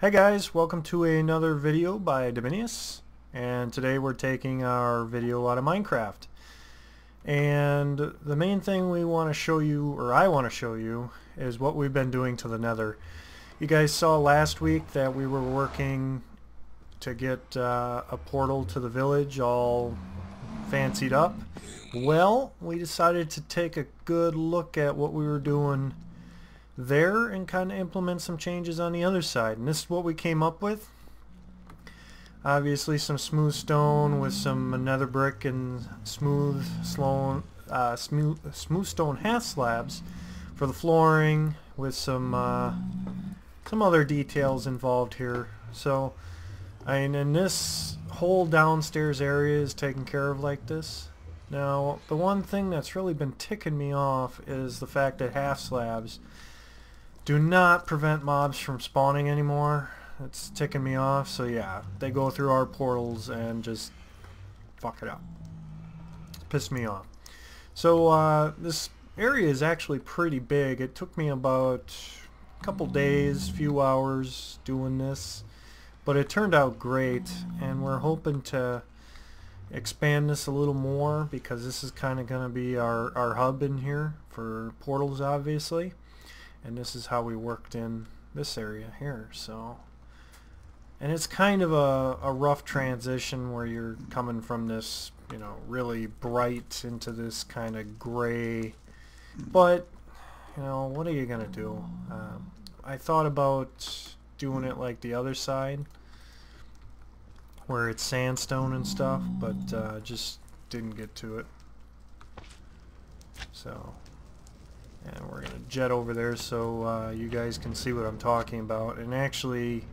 Hey guys, welcome to another video by Diminias, and today we're taking our video out of Minecraft. And the main thing we want to show you, or I want to show you, is what we've been doing to the Nether. You guys saw last week that we were working to get a portal to the village all fancied up. Well, we decided to take a good look at what we were doing there and kind of implement some changes on the other side, and this is what we came up with. Obviously some smooth stone with some nether brick and smooth stone half slabs for the flooring, with some other details involved here. So and this whole downstairs area is taken care of like this. Now the one thing that's really been ticking me off is the fact that half slabs do not prevent mobs from spawning anymore. It's ticking me off. So yeah, they go through our portals and just fuck it up. Pissed me off. So this area is actually pretty big. It took me about a couple days, few hours doing this, but it turned out great, and we're hoping to expand this a little more because this is kind of going to be our hub in here for portals, obviously. And this is how we worked in this area here. So, and it's kind of a rough transition where you're coming from this, you know, really bright into this kind of gray, but you know, what are you gonna do? I thought about doing it like the other side where it's sandstone and stuff, but just didn't get to it. So, and we're going to jet over there so you guys can see what I'm talking about. And actually,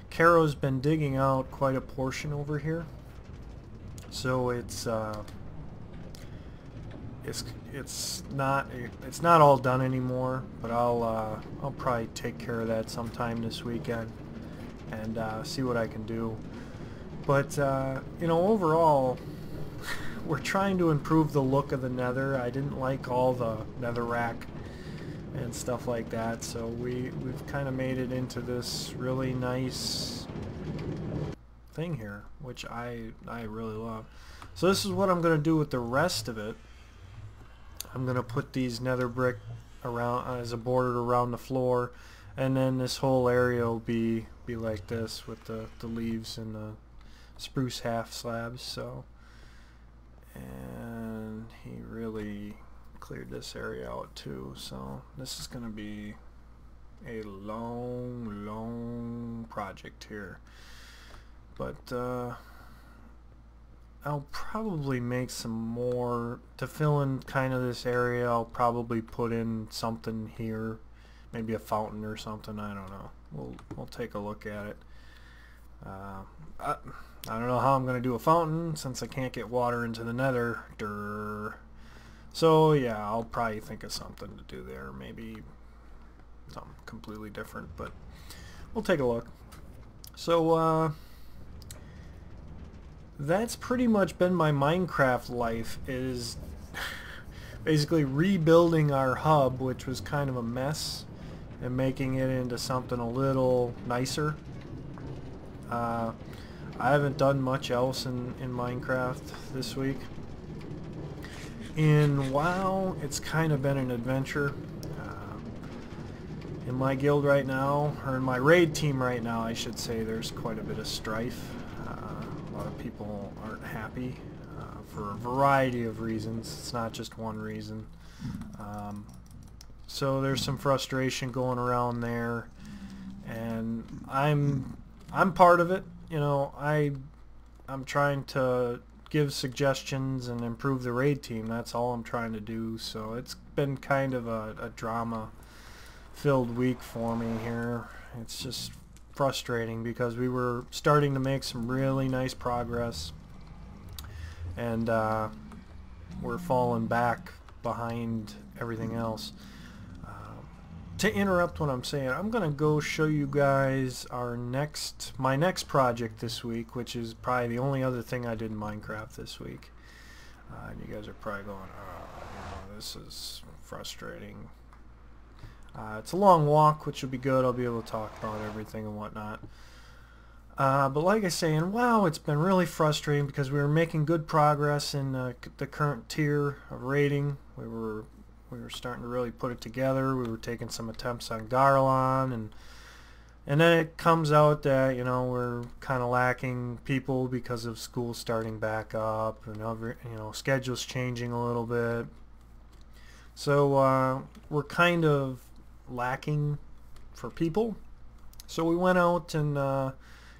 Caro's been digging out quite a portion over here, so it's not all done anymore. But I'll probably take care of that sometime this weekend and see what I can do. But you know, overall, we're trying to improve the look of the Nether. I didn't like all the netherrack and stuff like that, so we've kind of made it into this really nice thing here, which I really love. So this is what I'm going to do with the rest of it. I'm going to put these nether brick around as a border around the floor, and then this whole area will be like this with the leaves and the spruce half slabs. So, and he really cleared this area out too, so this is going to be a long project here. But I'll probably make some more to fill in kind of this area. I'll probably put in something here, maybe a fountain or something. I don't know. We'll take a look at it. I don't know how I'm going to do a fountain since I can't get water into the Nether. So yeah, I'll probably think of something to do there, maybe something completely different, but we'll take a look. So that's pretty much been my Minecraft life, is basically rebuilding our hub, which was kind of a mess, and making it into something a little nicer. I haven't done much else in Minecraft this week. In WoW, it's kind of been an adventure. In my guild right now, or in my raid team right now, I should say, there's quite a bit of strife. A lot of people aren't happy for a variety of reasons. It's not just one reason. So there's some frustration going around there, and I'm part of it. You know, I'm trying to give suggestions and improve the raid team. That's all I'm trying to do. So it's been kind of a drama filled week for me here. It's just frustrating because we were starting to make some really nice progress, and we're falling back behind everything else. To interrupt what I'm saying, I'm gonna go show you guys my next project this week, which is probably the only other thing I did in Minecraft this week. And you guys are probably going, oh, you know, this is frustrating. It's a long walk, which will be good. I'll be able to talk about everything and whatnot. But like I was saying, wow, it's been really frustrating because we were making good progress in the current tier of rating. We were starting to really put it together. We were taking some attempts on Garlon, and then it comes out that, you know, we're kind of lacking people because of school starting back up, and other, you know, schedules changing a little bit. So we're kind of lacking for people. So we went out and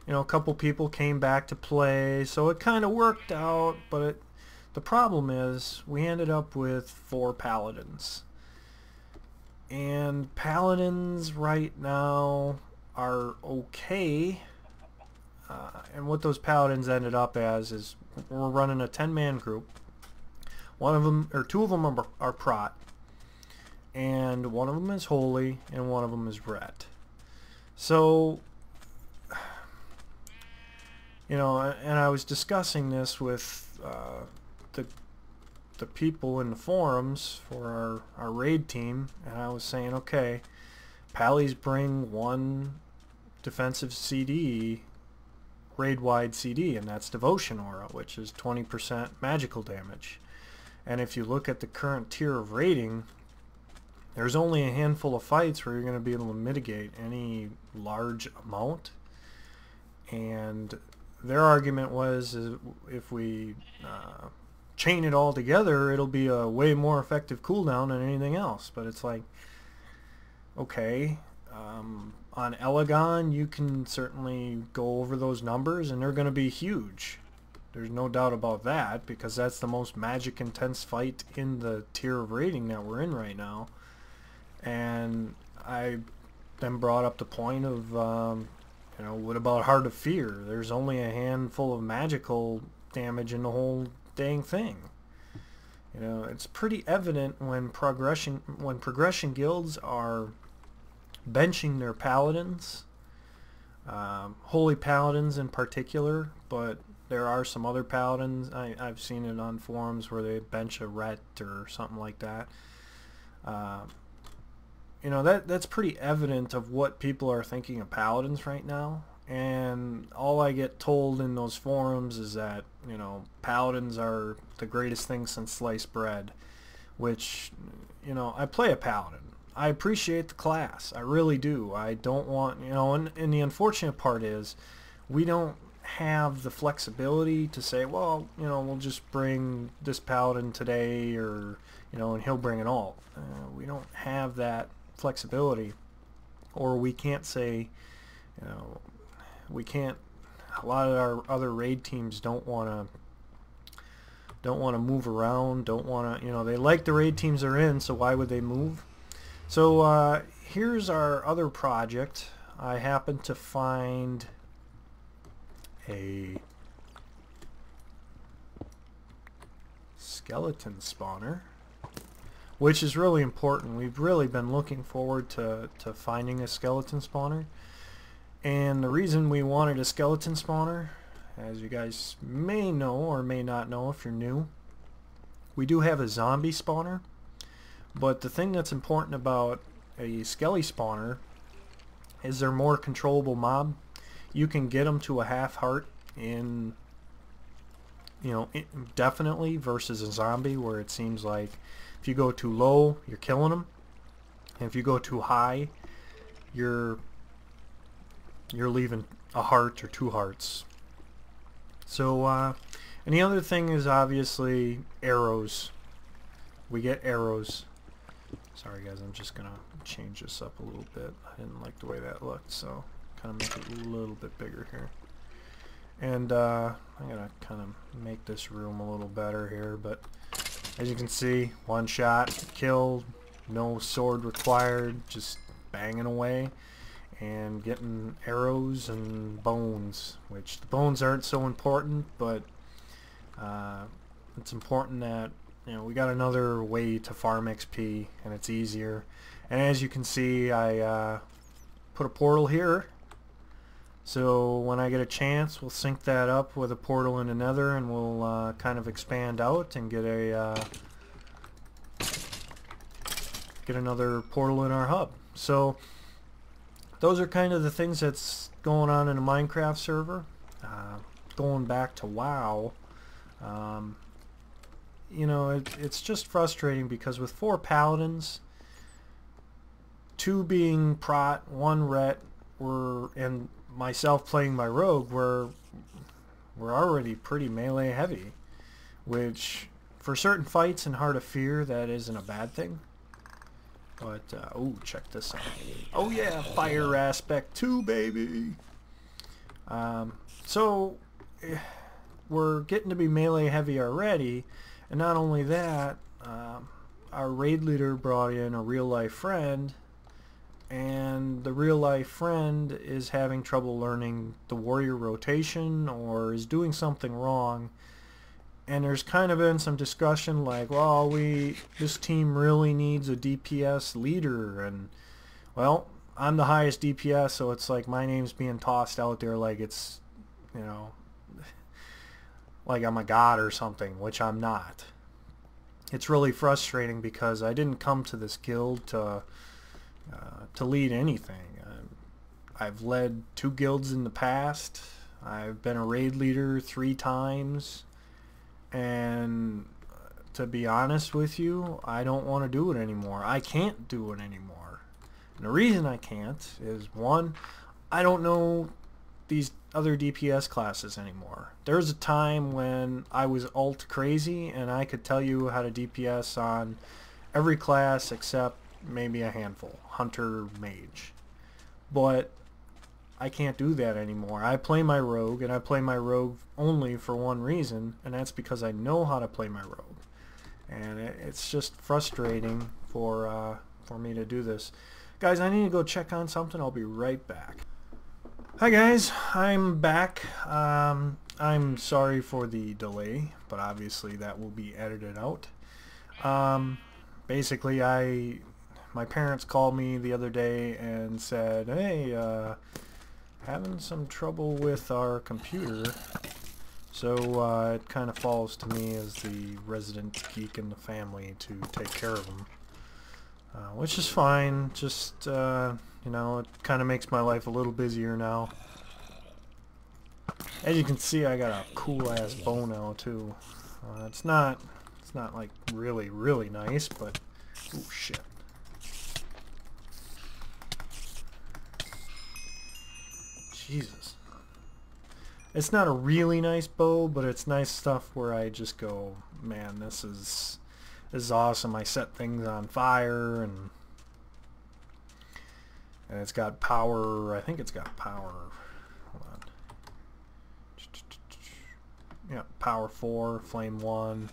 you know, a couple people came back to play, so it kind of worked out. But the problem is we ended up with 4 paladins, and paladins right now are okay. And what those paladins ended up as is we're running a 10-man group. One of them, or 2 of them are prot, and one of them is holy, and one of them is ret. So, you know, and I was discussing this with the people in the forums for our raid team, and I was saying, okay, Pallies bring 1 defensive CD, raid-wide CD, and that's Devotion Aura, which is 20% magical damage. And if you look at the current tier of rating, there's only a handful of fights where you're going to be able to mitigate any large amount. And their argument was, if we chain it all together, it'll be a way more effective cooldown than anything else. But it's like, okay, on Elegon you can certainly go over those numbers, and they're going to be huge. There's no doubt about that, because that's the most magic intense fight in the tier of rating that we're in right now. And I then brought up the point of, you know, what about Heart of Fear? There's only a handful of magical damage in the whole dang thing. You know, it's pretty evident when progression guilds are benching their paladins, holy paladins in particular, but there are some other paladins. I've seen it on forums where they bench a ret or something like that. You know, that's pretty evident of what people are thinking of paladins right now. And all I get told in those forums is that, you know, paladins are the greatest thing since sliced bread, which, you know, I play a paladin. I appreciate the class. I really do. I don't want, you know, and the unfortunate part is we don't have the flexibility to say, well, you know, we'll just bring this paladin today, or, you know, and he'll bring an alt. We don't have that flexibility, or we can't say, you know, we can't. A lot of our other raid teams don't want to move around, don't want to, you know, they like the raid teams they're in, so why would they move? So here's our other project. I happened to find a skeleton spawner, which is really important. We've really been looking forward to finding a skeleton spawner. And the reason we wanted a skeleton spawner, as you guys may know or may not know if you're new, we do have a zombie spawner. But the thing that's important about a skelly spawner is they're more controllable mob. You can get them to a half heart in, you know, definitely, versus a zombie where it seems like if you go too low, you're killing them, and if you go too high, you're leaving a heart or 2 hearts. So and the other thing is obviously arrows. We get arrows. Sorry guys, I'm just gonna change this up a little bit. I didn't like the way that looked, so kind of make it a little bit bigger here. And I'm gonna kind of make this room a little better here, but as you can see, 1 shot, killed, no sword required, just banging away and getting arrows and bones, which the bones aren't so important, but it's important that, you know, we got another way to farm XP, and it's easier. And as you can see, I put a portal here, so when I get a chance, we'll sync that up with a portal in the Nether, and we'll kind of expand out and get another portal in our hub. So those are kind of the things that's going on in a Minecraft server. Going back to WoW, you know, it's just frustrating because with 4 paladins, 2 being prot, 1 ret, and myself playing my rogue, we're already pretty melee heavy, which for certain fights in Heart of Fear, that isn't a bad thing. But oh, check this out. Oh yeah, fire aspect 2, baby. So we're getting to be melee heavy already, and not only that, our raid leader brought in a real life friend, and the real life friend is having trouble learning the warrior rotation or is doing something wrong. And there's kind of been some discussion like, well, this team really needs a DPS leader, and well, I'm the highest DPS, so it's like my name's being tossed out there like it's, you know, like I'm a god or something, which I'm not. It's really frustrating because I didn't come to this guild to lead anything. I've led 2 guilds in the past. I've been a raid leader 3 times. And to be honest with you, I don't want to do it anymore. I can't do it anymore. And the reason I can't is, 1, I don't know these other DPS classes anymore. There's a time when I was alt crazy and I could tell you how to DPS on every class except maybe a handful, hunter, mage. But I can't do that anymore. I play my rogue, and I play my rogue only for one reason, and that's because I know how to play my rogue. And it's just frustrating for me to do this. Guys, I need to go check on something. I'll be right back. Hi guys, I'm back. I'm sorry for the delay, but obviously that will be edited out. Basically, my parents called me the other day and said, hey, having some trouble with our computer, so it kind of falls to me as the resident geek in the family to take care of them, which is fine. Just you know, it kind of makes my life a little busier now. As you can see, I got a cool ass bow now too. It's not like really nice, but oh shit. Jesus. It's not a really nice bow, but it's nice stuff where I just go, man, this is awesome. I set things on fire, and it's got power. I think it's got power. Hold on. Yeah, power 4, flame 1.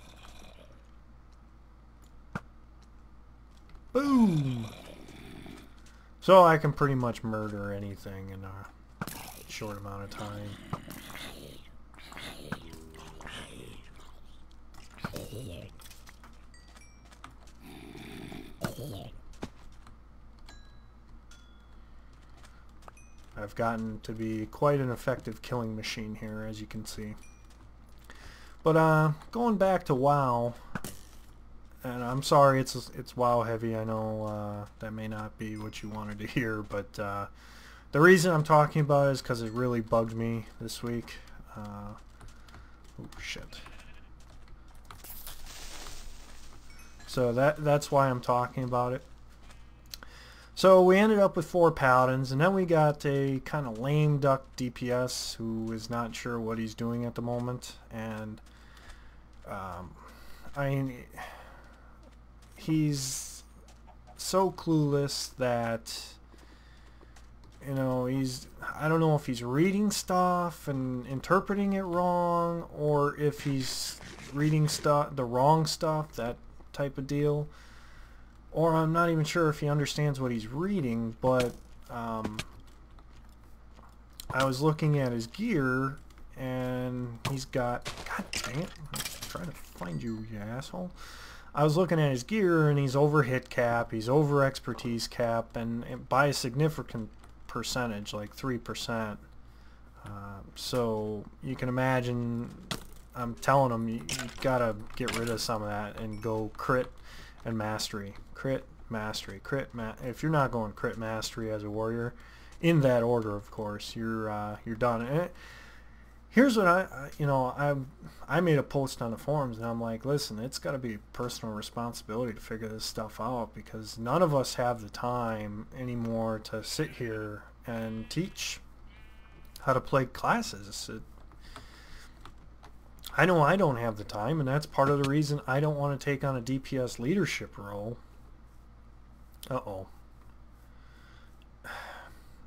Boom! So I can pretty much murder anything in a short amount of time. I've gotten to be quite an effective killing machine here, as you can see. But going back to WoW, and I'm sorry it's WoW heavy. I know that may not be what you wanted to hear, but the reason I'm talking about it is because it really bugged me this week. Oh shit. So that's why I'm talking about it. So we ended up with 4 paladins, and then we got a kind of lame duck DPS who is not sure what he's doing at the moment, and I mean, he's so clueless that, you know, I don't know if he's reading stuff and interpreting it wrong, or if he's reading the wrong stuff, that type of deal. Or I'm not even sure if he understands what he's reading, but I was looking at his gear, and he's got... God dang it. I'm trying to find you, you asshole. I was looking at his gear, and he's over hit cap, he's over expertise cap, and by a significant percentage, like 3%. So you can imagine, I'm telling him, you gotta get rid of some of that and go crit and mastery. Crit, mastery. If you're not going crit mastery as a warrior, in that order, of course, you're done. And here's what I made a post on the forums, and I'm like, listen, it's got to be personal responsibility to figure this stuff out, because none of us have the time anymore to sit here and teach how to play classes. I know I don't have the time, and that's part of the reason I don't want to take on a DPS leadership role.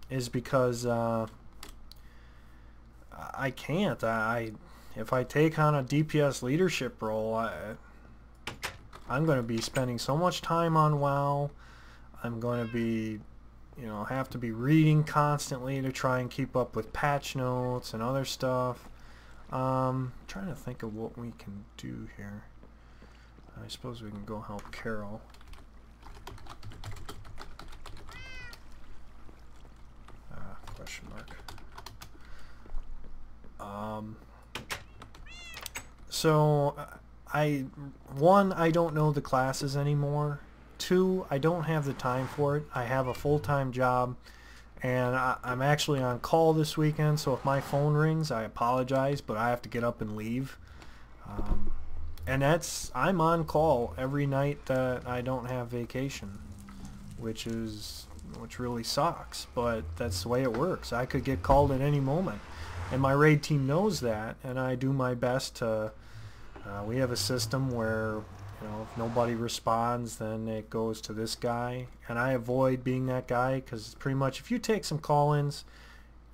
Is because I can't. If I take on a DPS leadership role, I'm going to be spending so much time on WoW. I'm going to be, have to be reading constantly to try and keep up with patch notes and other stuff. Trying to think of what we can do here. I suppose we can go help Carol. Question mark. So I don't know the classes anymore. 2, I don't have the time for it. I have a full-time job, and I'm actually on call this weekend, so if my phone rings, I apologize, but I have to get up and leave. And I'm on call every night that I don't have vacation, which really sucks, but that's the way it works. I could get called at any moment, and my raid team knows that, and I do my best to we have a system where if nobody responds, then it goes to this guy, and I avoid being that guy, because pretty much if you take some call-ins,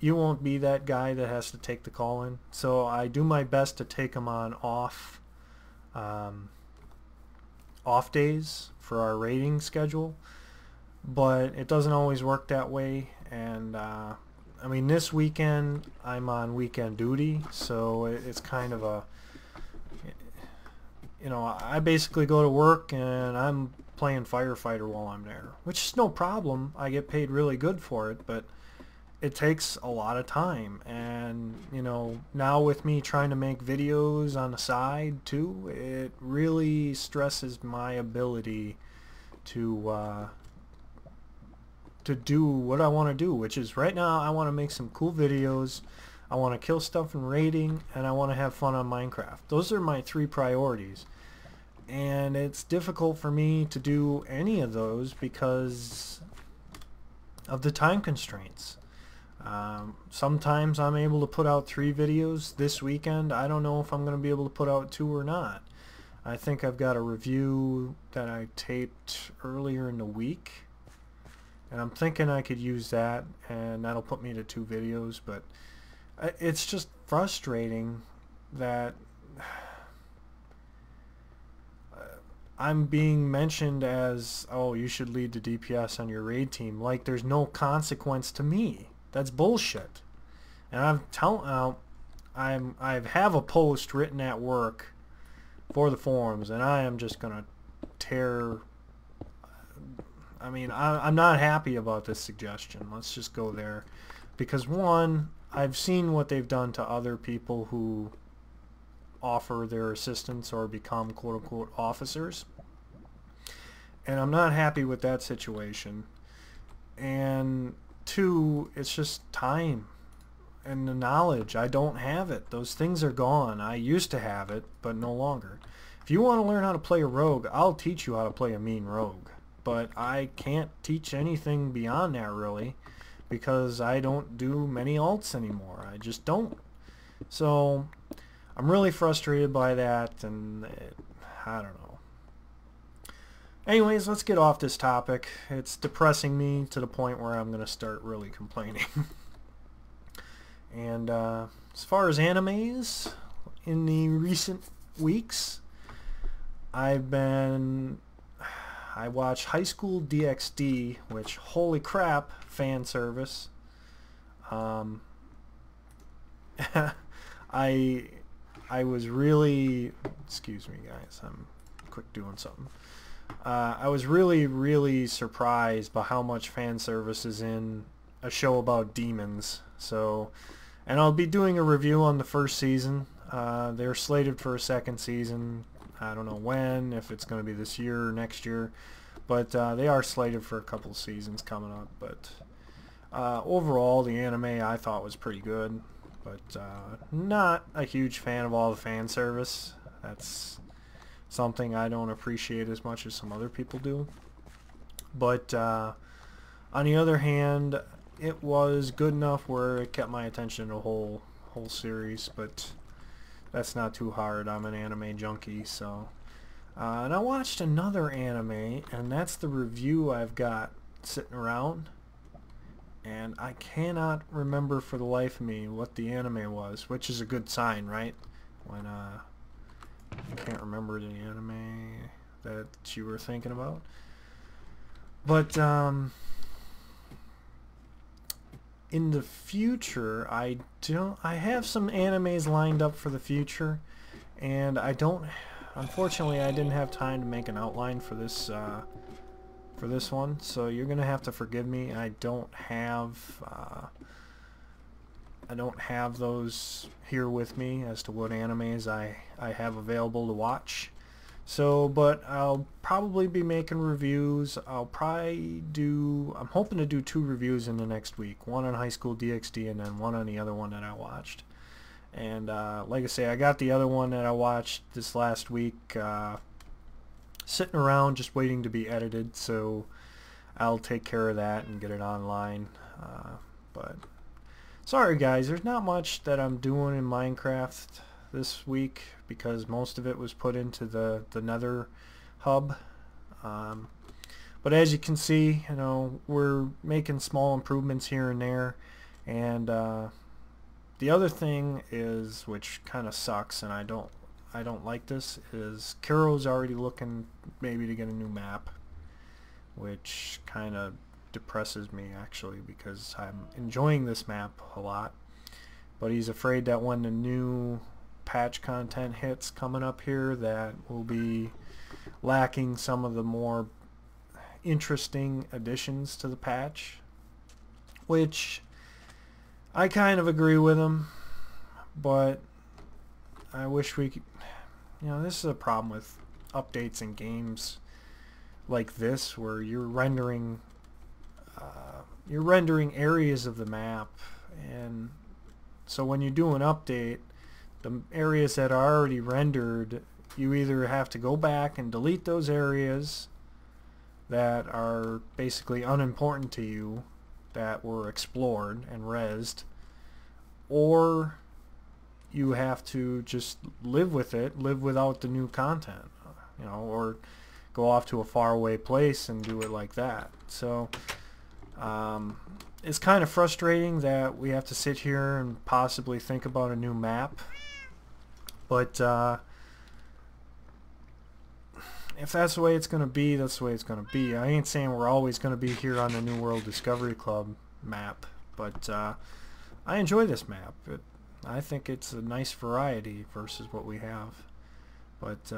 you won't be that guy that has to take the call-in. So I do my best to take them on off days for our raiding schedule, but it doesn't always work that way. And I mean, this weekend I'm on weekend duty, so it's kind of a, I basically go to work and I'm playing firefighter while I'm there, which is no problem. I get paid really good for it, but it takes a lot of time. And now with me trying to make videos on the side too, it really stresses my ability to do what I want to do, which is right now I want to make some cool videos, I want to kill stuff in raiding, and I want to have fun on Minecraft. Those are my 3 priorities, and it's difficult for me to do any of those because of the time constraints. Sometimes I'm able to put out 3 videos this weekend. I don't know if I'm going to be able to put out 2 or not. I think I've got a review that I taped earlier in the week, and I'm thinking I could use that, and that'll put me to 2 videos. But it's just frustrating that I'm being mentioned as, oh, you should lead the DPS on your raid team, like there's no consequence to me. That's bullshit. And I have a post written at work for the forums, and I am just gonna tear. I mean, I'm not happy about this suggestion. Let's just go there. Because 1, I've seen what they've done to other people who offer their assistance or become quote-unquote officers. And I'm not happy with that situation. And 2, it's just time and the knowledge. I don't have it. Those things are gone. I used to have it, but no longer. If you want to learn how to play a rogue, I'll teach you how to play a mean rogue. But I can't teach anything beyond that, really, because I don't do many alts anymore. I just don't. So I'm really frustrated by that, and I don't know. Anyways, let's get off this topic. It's depressing me to the point where I'm going to start really complaining. And as far as animes, in the recent weeks, I watched High School DxD, which, holy crap, fan service. I was really, excuse me guys, I'm quick doing something. I was really surprised by how much fan service is in a show about demons. So, and I'll be doing a review on the first season. They're slated for a second season. I don't know when, if it's going to be this year or next year, but they are slated for a couple seasons coming up. But overall, the anime I thought was pretty good, but not a huge fan of all the fan service. That's something I don't appreciate as much as some other people do. But on the other hand, it was good enough where it kept my attention the whole series. But that's not too hard. I'm an anime junkie, so. And I watched another anime, and that's the review I've got sitting around. And I cannot remember for the life of me what the anime was, which is a good sign, right? When I can't remember the anime that you were thinking about. But in the future, I have some animes lined up for the future, and unfortunately I didn't have time to make an outline for this one, so you're gonna have to forgive me. I don't have those here with me as to what animes I have available to watch. So, but I'll probably be making reviews. I'm hoping to do 2 reviews in the next week. One on High School DxD and then one on the other one that I watched. And like I say, I got the other one that I watched this last week sitting around just waiting to be edited, so I'll take care of that and get it online. But sorry guys, there's not much that I'm doing in Minecraft this week because most of it was put into the Nether Hub. But as you can see, you know, we're making small improvements here and there. And the other thing is, which kind of sucks, and I don't like this, is Caro's already looking maybe to get a new map, which kind of depresses me actually because I'm enjoying this map a lot. But he's afraid that when the new patch content hits coming up here, that will be lacking some of the more interesting additions to the patch, which I kind of agree with him, but I wish we could, you know, this is a problem with updates in games like this where you're rendering areas of the map, and so when you do an update, the areas that are already rendered, you either have to go back and delete those areas that are basically unimportant to you that were explored and rezzed, or you have to just live with it, live without the new content, you know, or go off to a faraway place and do it like that. So it's kind of frustrating that we have to sit here and possibly think about a new map. But if that's the way it's going to be, that's the way it's going to be. I ain't saying we're always going to be here on the New World Discovery Club map, but I enjoy this map. I think it's a nice variety versus what we have. But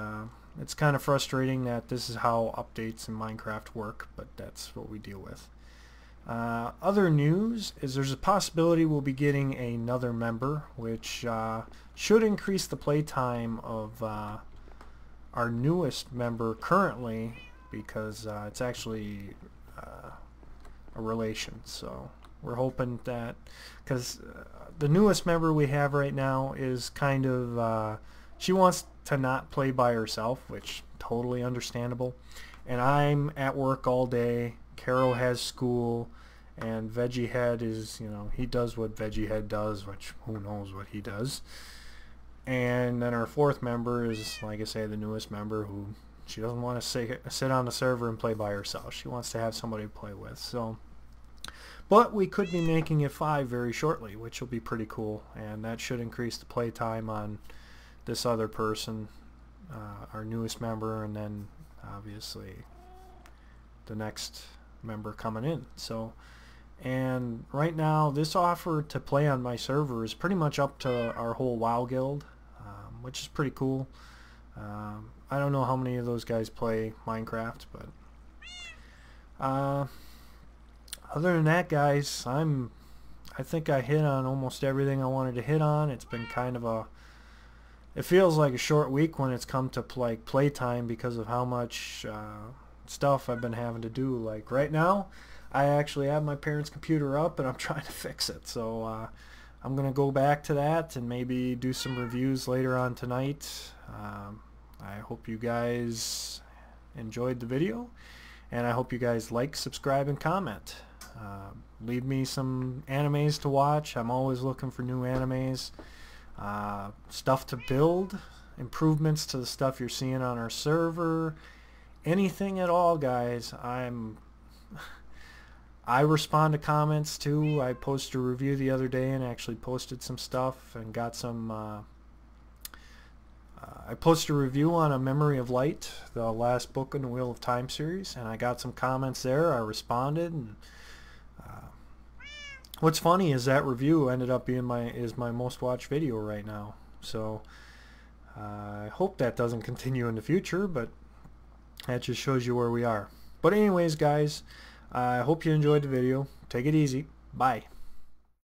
it's kind of frustrating that this is how updates in Minecraft work, but that's what we deal with. Other news is there's a possibility we'll be getting another member, which should increase the playtime of our newest member currently, because it's actually a relation. So we're hoping that, because the newest member we have right now is kind of, she wants to not play by herself, which totally understandable. And I'm at work all day. Carol has school, and Veggie Head is, you know, he does what Veggie Head does, which who knows what he does. And then our 4th member is, like I say, the newest member, who she doesn't want to sit on the server and play by herself. She wants to have somebody to play with. So, but we could be making it 5 very shortly, which will be pretty cool, and that should increase the play time on this other person, our newest member, and then obviously the next member coming in. So, and right now this offer to play on my server is pretty much up to our whole WoW guild, which is pretty cool. I don't know how many of those guys play Minecraft, but other than that, guys, I think I hit on almost everything I wanted to hit on. It's been kind of it feels like a short week when it's come to playtime because of how much stuff I've been having to do. Like right now, I actually have my parents' computer up and I'm trying to fix it. So I'm going to go back to that and maybe do some reviews later on tonight. I hope you guys enjoyed the video, and I hope you guys like, subscribe, and comment. Leave me some animes to watch. I'm always looking for new animes, stuff to build, improvements to the stuff you're seeing on our server, anything at all, guys. I respond to comments too. I posted a review the other day and actually posted some stuff and got some I posted a review on A Memory of Light, the last book in the Wheel of Time series, and I got some comments there. I responded, and what's funny is that review ended up being my most watched video right now. So I hope that doesn't continue in the future, but that just shows you where we are. But anyways, guys, I hope you enjoyed the video. Take it easy. Bye.